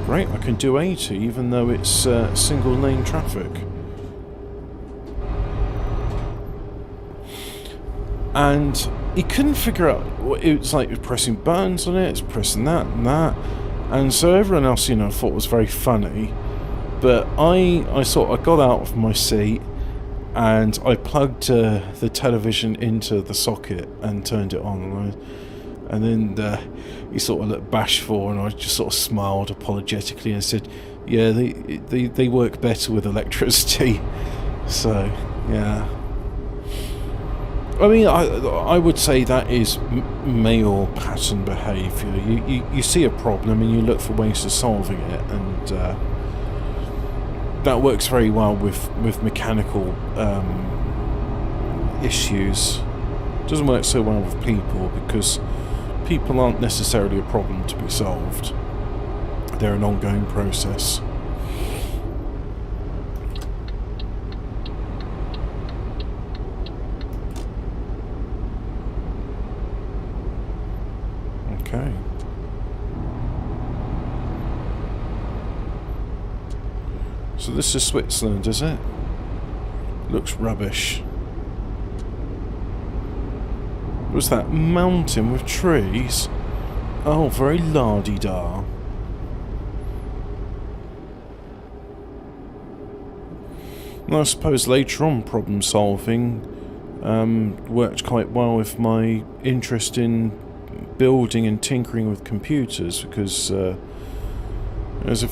Great, I can do 80 even though it's single lane traffic. And he couldn't figure out what it was like. Pressing buttons on it, it's pressing that and that, and so everyone else, you know, thought it was very funny. But I got out of my seat and I plugged the television into the socket and turned it on, and then he sort of looked bashful, and I just sort of smiled apologetically and said, "Yeah, they work better with electricity." So yeah. I mean, I would say that is male pattern behaviour. You see a problem and you look for ways of solving it, and that works very well with mechanical issues. It doesn't work so well with people, because people aren't necessarily a problem to be solved. They're an ongoing process. Okay. So this is Switzerland, is it? Looks rubbish. Was that mountain with trees? Oh, very la-di-da. Well, I suppose later on problem solving worked quite well with my interest in building and tinkering with computers, because there's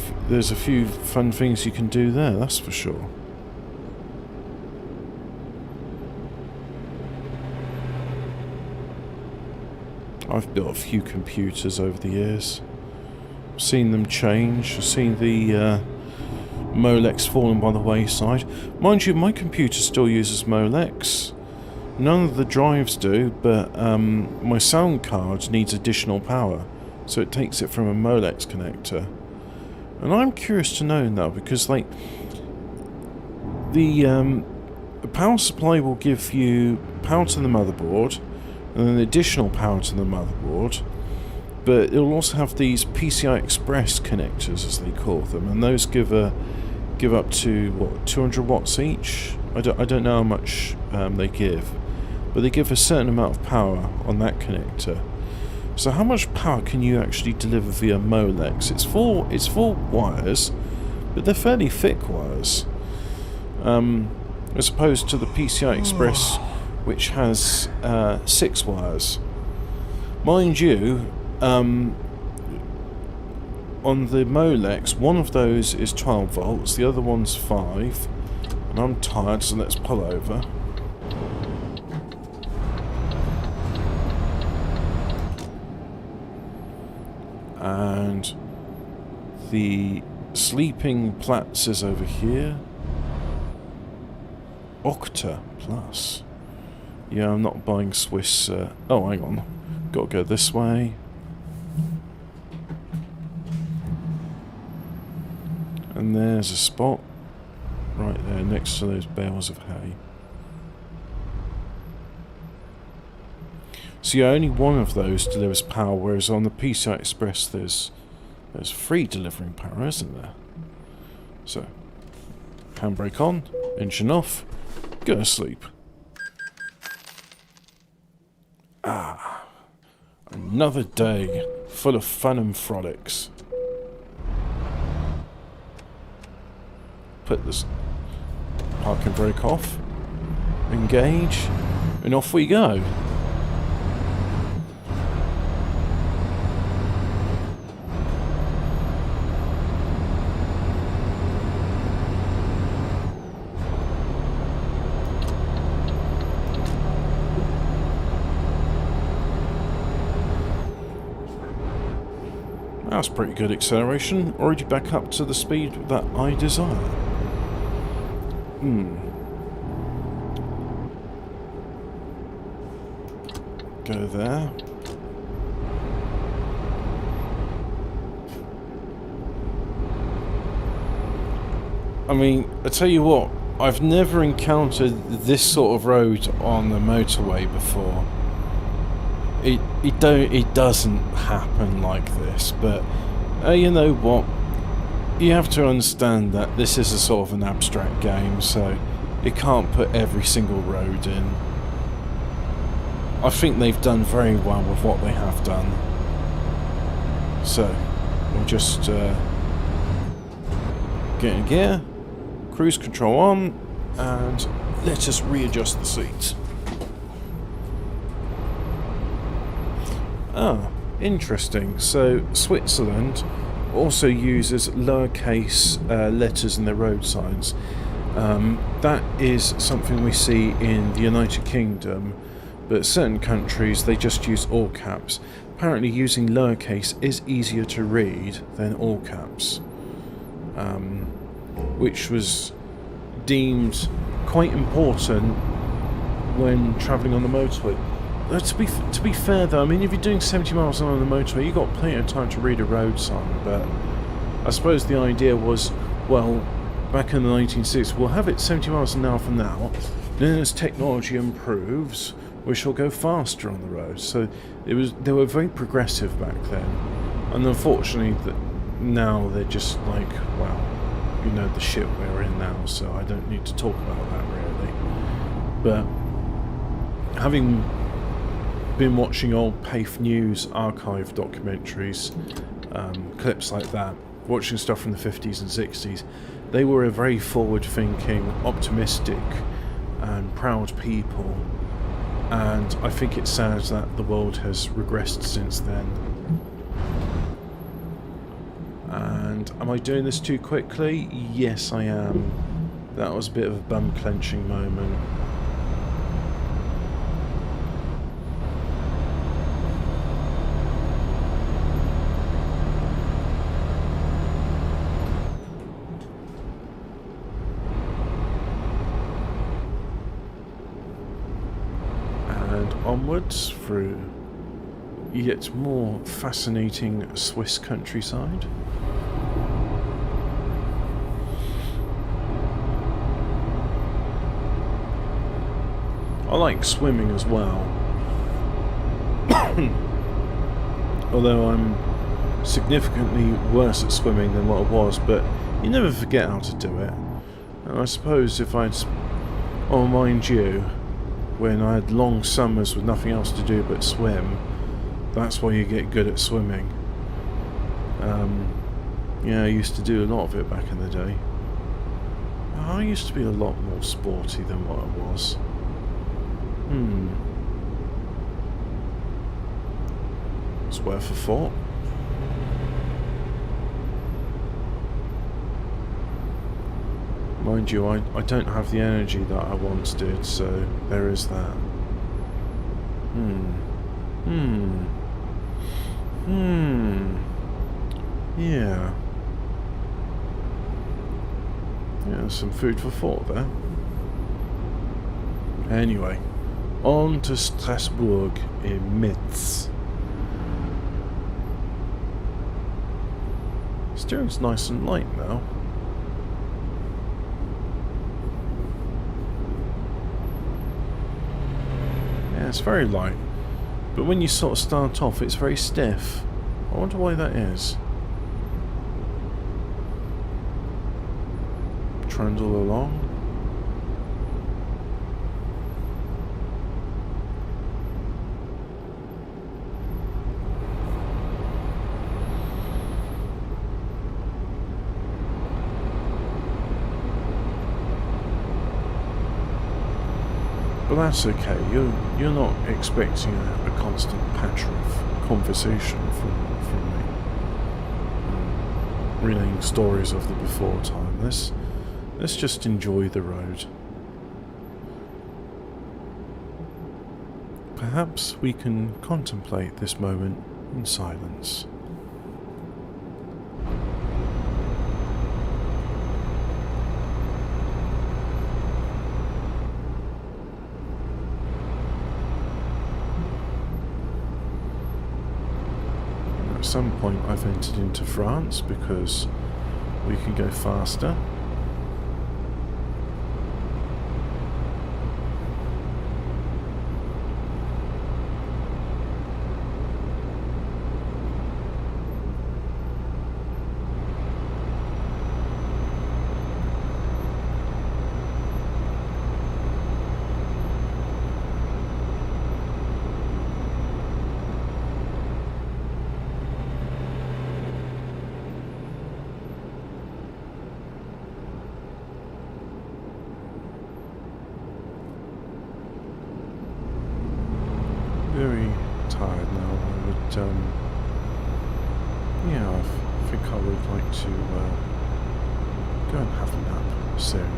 a few fun things you can do there, that's for sure. I've built a few computers over the years. I've seen them change. I've seen the Molex fallen by the wayside. Mind you, my computer still uses Molex. None of the drives do, but my sound card needs additional power, so it takes it from a Molex connector. And I'm curious to know now, because like the power supply will give you power to the motherboard, and then additional power to the motherboard, but it'll also have these PCI Express connectors, as they call them, and those give up to what, 200 watts each. I don't know how much they give, but they give a certain amount of power on that connector. So how much power can you actually deliver via Molex? It's four wires, but they're fairly thick wires, as opposed to the PCI Express, which has 6 wires. Mind you, on the Molex, one of those is 12 volts, the other one's 5. And I'm tired, so let's pull over. And the sleeping Platz is over here. Octa Plus. Yeah, I'm not buying Swiss. Oh, hang on. Gotta go this way. And there's a spot right there next to those bales of hay. So yeah, only one of those delivers power, whereas on the PCI Express there's 3 delivering power, isn't there? So, handbrake on, engine off, go to sleep. Ah, another day full of fun and frolics. Put this parking brake off, engage, and off we go. That's pretty good acceleration, already back up to the speed that I desire. Go there. I mean, I tell you what, I've never encountered this sort of road on the motorway before. It doesn't happen like this, but you know what? You have to understand that this is a sort of an abstract game, so you can't put every single road in. I think they've done very well with what they have done. So, we'll just get in gear, cruise control on, and let us readjust the seats. Ah, interesting. So, Switzerland also uses lowercase letters in their road signs. That is something we see in the United Kingdom, but certain countries they just use all caps. Apparently using lowercase is easier to read than all caps, which was deemed quite important when travelling on the motorway. To be fair though, I mean, if you're doing 70 miles an hour on the motorway, you've got plenty of time to read a road sign, but I suppose the idea was, well, back in the 1960s, we'll have it 70 miles an hour from now, then as technology improves, we shall go faster on the road. So they were very progressive back then, and unfortunately now they're just like, well, you know, the shit we're in now, so I don't need to talk about that really. But having been watching old PAFE News archive documentaries, clips like that, watching stuff from the 50s and 60s, they were a very forward-thinking, optimistic and proud people, and I think it's sad that the world has regressed since then. And am I doing this too quickly? Yes, I am. That was a bit of a bum-clenching moment. Onwards through yet more fascinating Swiss countryside. I like swimming as well. Although I'm significantly worse at swimming than what I was, but you never forget how to do it. And I suppose if I'd... Oh, mind you, when I had long summers with nothing else to do but swim, that's why you get good at swimming. Yeah, I used to do a lot of it back in the day. I used to be a lot more sporty than what I was. It's worth a thought. Mind you, I don't have the energy that I once did, so there is that. Yeah. Yeah, some food for thought there. Anyway, on to Strasbourg in Metz. Steering's nice and light now. Yeah, it's very light. But when you sort of start off, it's very stiff. I wonder why that is. Trundle along. But that's okay. You're not expecting a constant patter of conversation from me. Relaying stories of the before time. Let's just enjoy the road. Perhaps we can contemplate this moment in silence. At some point I've entered into France because we can go faster. Very tired now. I would, yeah, I think I would like to go and have a nap soon.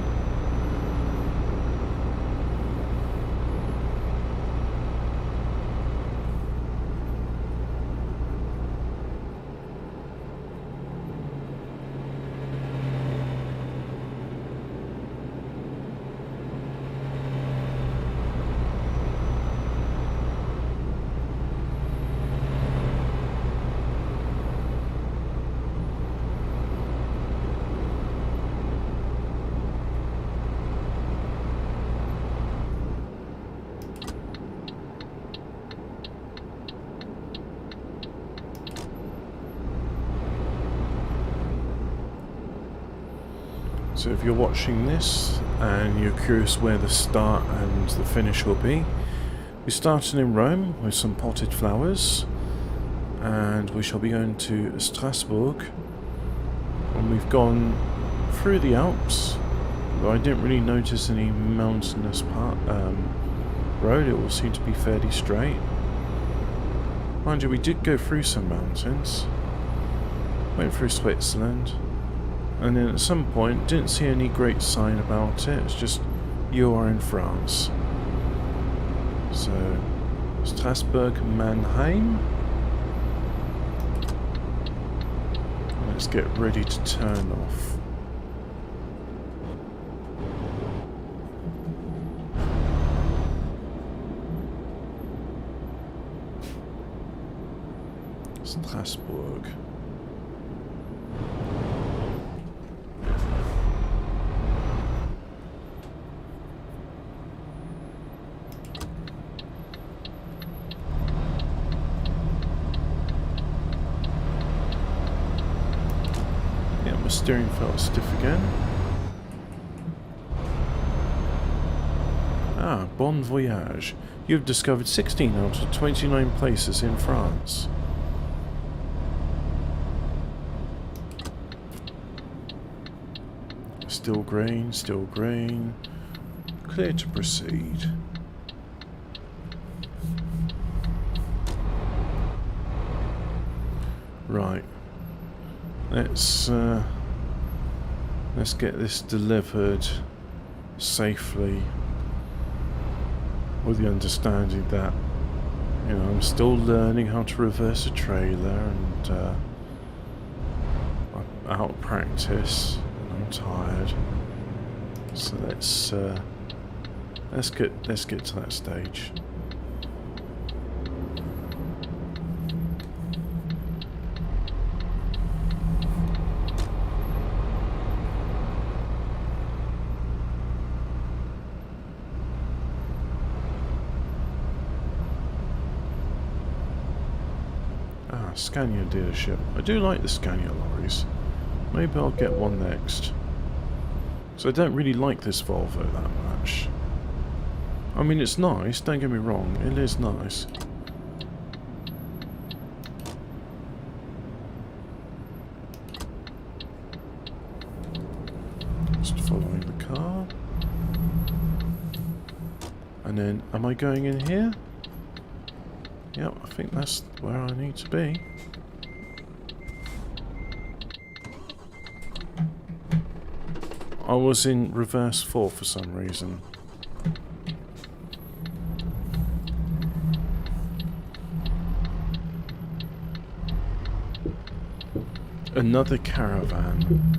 So if you're watching this and you're curious where the start and the finish will be, we started in Rome with some potted flowers, and we shall be going to Strasbourg, and we've gone through the Alps, but I didn't really notice any mountainous road. It all seemed to be fairly straight. Mind you, we did go through some mountains, went through Switzerland, and then at some point didn't see any great sign about it. It's just you are in France. So Strasbourg, Mannheim. Let's get ready to turn off. Strasbourg. My steering felt stiff again. Ah, bon voyage. You've discovered 16 out of 29 places in France. Still grain, still grain. Clear to proceed. Right. Let's Let's get this delivered safely with the understanding that, you know, I'm still learning how to reverse a trailer and I'm out of practice and I'm tired. So let's get to that stage. Scania dealership. I do like the Scania lorries. Maybe I'll get one next. So I don't really like this Volvo that much. I mean, it's nice, don't get me wrong, it is nice. Just following the car. And then, am I going in here? Yep, I think that's where I need to be. I was in reverse 4 for some reason. Another caravan.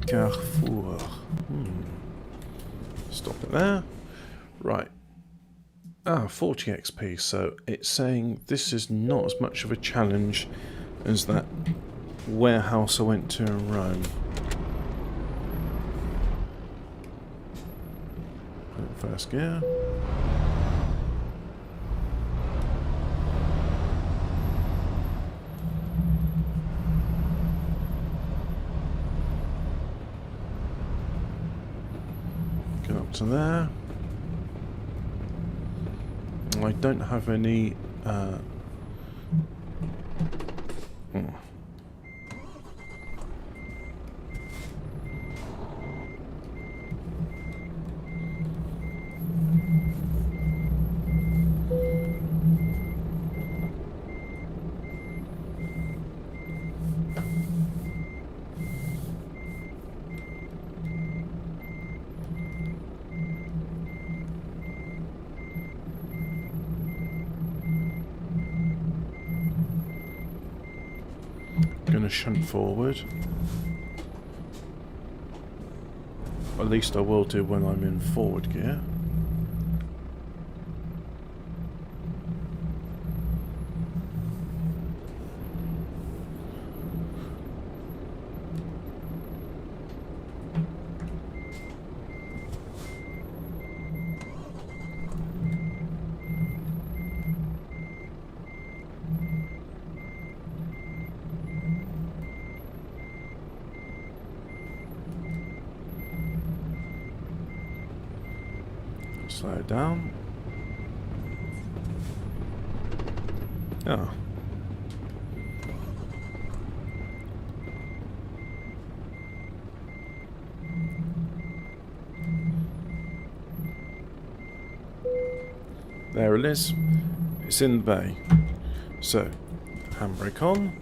Carrefour. Stop it there. Right. 40 XP, so it's saying this is not as much of a challenge as that warehouse I went to in Rome. Put it in first gear. Get up to there. I don't have any gonna shunt forward. At least I will do when I'm in forward gear. Slow it down. Oh. There it is. It's in the bay. So, handbrake on.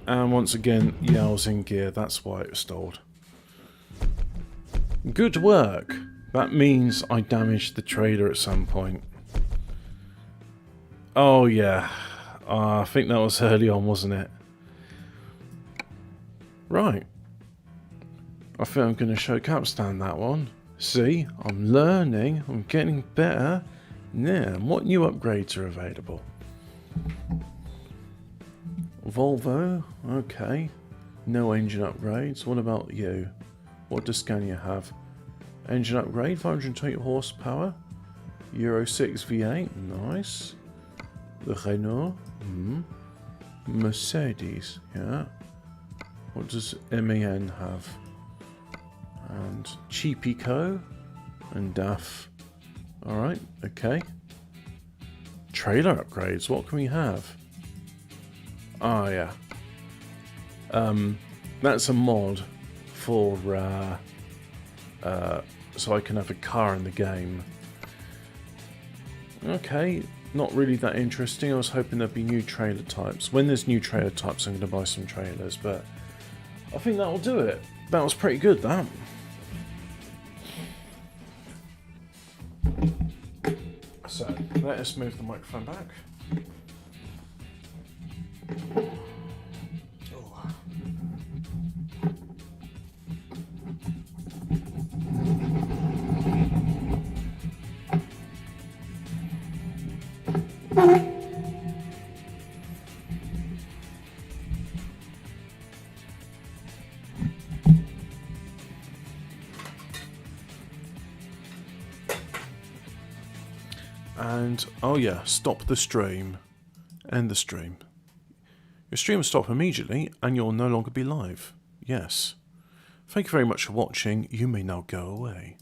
And once again, yell's in gear. That's why it was stalled. Good work. That means I damaged the trailer at some point. Oh yeah. I think that was early on, wasn't it? Right. I think I'm going to show Capstan that one. See, I'm learning. I'm getting better. Yeah, what new upgrades are available? Volvo. Okay. No engine upgrades. What about you? What does Scania have? Engine upgrade, 520 horsepower. Euro 6 V8, nice. The Renault. Mercedes, yeah. What does MAN have? And Cheapico and DAF. Alright, okay. Trailer upgrades, what can we have? Ah, yeah. That's a mod for so I can have a car in the game. Okay, not really that interesting. I was hoping there'd be new trailer types. When there's new trailer types, I'm going to buy some trailers, but I think that'll do it. That was pretty good, that. So, let us move the microphone back. And, oh yeah, stop the stream. End the stream. Your stream will stop immediately and you'll no longer be live. Yes. Thank you very much for watching. You may now go away.